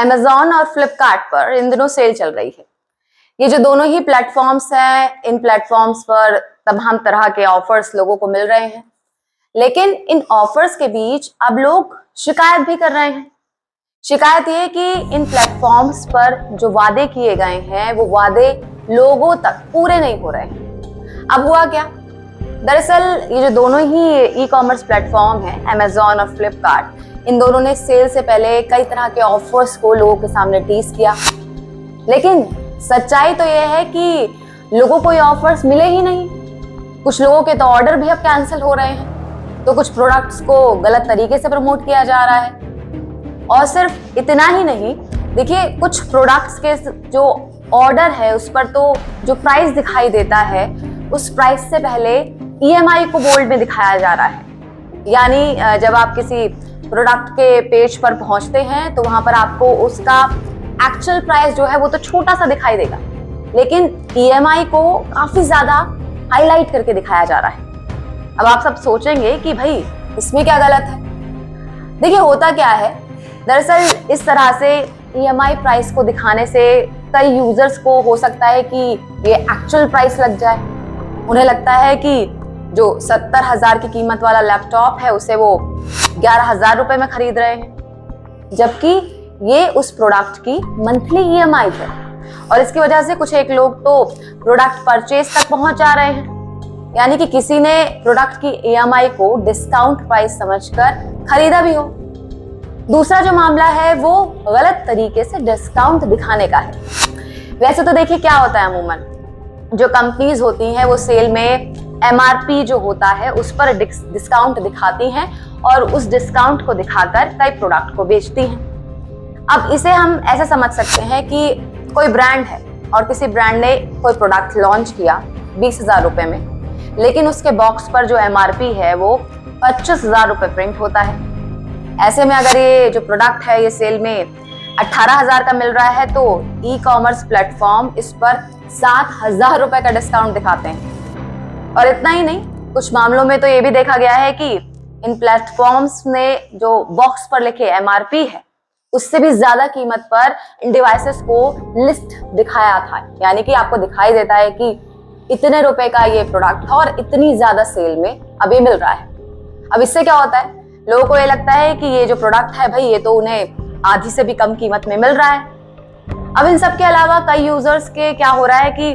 Amazon और फ्लिपकार्ट पर इन दिनों सेल चल रही है। ये जो दोनों ही प्लेटफॉर्म्स हैं, इन प्लेटफॉर्म्स पर तमाम तरह के ऑफर्स लोगों को मिल रहे हैं, लेकिन इन ऑफर्स के बीच अब लोग शिकायत भी कर रहे हैं। शिकायत ये कि इन प्लेटफॉर्म्स पर जो वादे किए गए हैं वो वादे लोगों तक पूरे नहीं हो रहे हैं। अब हुआ क्या? दरअसल ये जो दोनों ही ई कॉमर्स प्लेटफॉर्म हैं, Amazon और फ्लिपकार्ट, इन दोनों ने सेल से पहले कई तरह के ऑफर्स को लोगों के सामने टीज किया, लेकिन सच्चाई तो यह है कि लोगों को ये ऑफर्स मिले ही नहीं। कुछ लोगों के तो ऑर्डर भी अब कैंसिल हो रहे हैं, तो कुछ प्रोडक्ट्स को गलत तरीके से प्रमोट किया जा रहा है। और सिर्फ इतना ही नहीं, देखिए कुछ प्रोडक्ट्स के जो ऑर्डर है उस पर तो जो प्राइस दिखाई देता है उस प्राइस से पहले EMI को बोल्ड में दिखाया जा रहा है। यानी जब आप किसी प्रोडक्ट के पेज पर पहुंचते हैं तो वहां पर आपको उसका एक्चुअल प्राइस जो है वो तो छोटा सा दिखाई देगा, लेकिन EMI को काफी ज्यादा हाईलाइट करके दिखाया जा रहा है। अब आप सब सोचेंगे कि भाई इसमें क्या गलत है। देखिए होता क्या है, दरअसल इस तरह से EMI प्राइस को दिखाने से कई यूजर्स को हो सकता है कि ये एक्चुअल प्राइस लग जाए। उन्हें लगता है कि जो 70,000 की कीमत वाला लैपटॉप है उसे वो 11,000 रुपए में खरीद रहे हैं, जबकि ये उस प्रोडक्ट की मंथली EMI है। और इसकी वजह से कुछ एक लोग तो प्रोडक्ट परचेज तक पहुंच जा रहे हैं, यानी कि किसी ने प्रोडक्ट की EMI को डिस्काउंट प्राइस समझकर खरीदा भी हो। दूसरा जो मामला है वो गलत तरीके से डिस्काउंट दिखाने का है। वैसे तो देखिए क्या होता है, अमूमन जो कंपनीज होती हैं वो सेल में MRP जो होता है उस पर डिस्काउंट दिखाती हैं और उस डिस्काउंट को दिखाकर कई प्रोडक्ट को बेचती हैं। अब इसे हम ऐसे समझ सकते हैं कि कोई ब्रांड है और किसी ब्रांड ने कोई प्रोडक्ट लॉन्च किया 20,000 रुपए में, लेकिन उसके बॉक्स पर जो MRP है वो 25,000 रुपए प्रिंट होता है। ऐसे में अगर ये जो प्रोडक्ट है ये सेल में 18,000 का मिल रहा है तो ई कॉमर्स प्लेटफॉर्म इस पर 7,000 रुपए का डिस्काउंट दिखाते हैं। और इतना ही नहीं, कुछ मामलों में तो ये भी देखा गया है कि इन प्लेटफॉर्म्स ने जो बॉक्स पर लिखे MRP है उससे भी ज्यादा कीमत पर इन डिवाइसेस को लिस्ट दिखाया था। यानी कि आपको दिखाई देता है कि इतने रुपए का ये प्रोडक्ट था और इतनी ज्यादा सेल में अभी मिल रहा है। अब इससे क्या होता है, लोगों को ये लगता है कि ये जो प्रोडक्ट है भाई ये तो उन्हें आधी से भी कम कीमत में मिल रहा है। अब इन सब के अलावा कई यूजर्स के क्या हो रहा है कि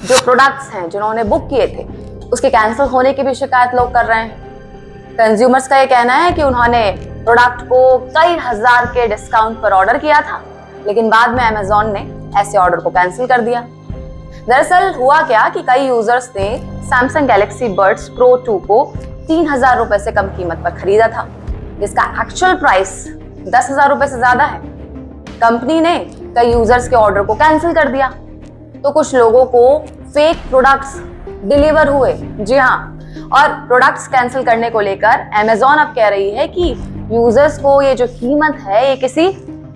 जो प्रोडक्ट्स हैं जिन्होंने बुक किए थे उसके कैंसिल होने की भी शिकायत लोग कर रहे हैं। कंज्यूमर्स का ये कहना है कि उन्होंने प्रोडक्ट को कई हजार के डिस्काउंट पर ऑर्डर किया था, लेकिन बाद में Amazon ने ऐसे ऑर्डर को कैंसिल कर दिया। दरअसल हुआ क्या कि कई यूजर्स ने Samsung Galaxy Buds Pro 2 को 3,000 रुपए से कम कीमत पर खरीदा था, जिसका एक्चुअल प्राइस 10,000 रुपए से ज्यादा है। कंपनी ने कई यूजर्स के ऑर्डर को कैंसिल कर दिया, तो कुछ लोगों को फेक प्रोडक्ट्स डिलीवर हुए। जी हाँ, और प्रोडक्ट्स कैंसिल करने को लेकर Amazon अब कह रही है कि यूजर्स को ये जो कीमत है ये किसी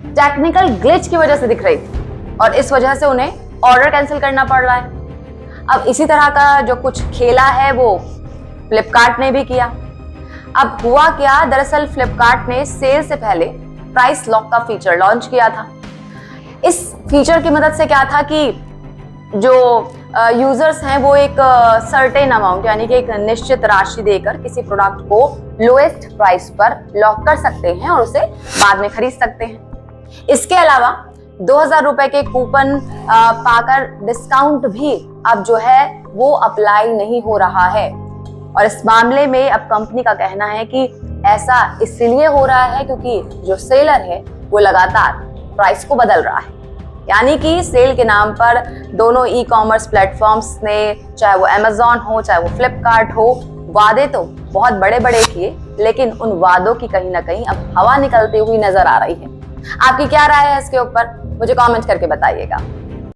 टेक्निकल ग्लिच की वजह से दिख रही थी और इस वजह से उन्हें ऑर्डर कैंसिल करना पड़ रहा है। अब इसी तरह का जो कुछ खेला है वो फ्लिपकार्ट ने भी किया। अब हुआ क्या, दरअसल फ्लिपकार्ट ने सेल से पहले प्राइस लॉक का फीचर लॉन्च किया था। इस फीचर की मदद से क्या था कि जो यूजर्स हैं वो एक सर्टेन अमाउंट यानी कि एक निश्चित राशि देकर किसी प्रोडक्ट को लोएस्ट प्राइस पर लॉक कर सकते हैं और उसे बाद में खरीद सकते हैं। इसके अलावा 2,000 रुपए के कूपन पाकर डिस्काउंट भी अब जो है वो अप्लाई नहीं हो रहा है। और इस मामले में अब कंपनी का कहना है कि ऐसा इसलिए हो रहा है क्योंकि जो सेलर है वो लगातार प्राइस को बदल रहा है। यानी कि सेल के नाम पर दोनों ई कॉमर्स प्लेटफॉर्म्स ने, चाहे वो Amazon हो चाहे वो फ्लिपकार्ट हो, वादे तो बहुत बड़े बड़े किए, लेकिन उन वादों की कहीं ना कहीं अब हवा निकलती हुई नजर आ रही है। आपकी क्या राय है इसके ऊपर, मुझे कमेंट करके बताइएगा।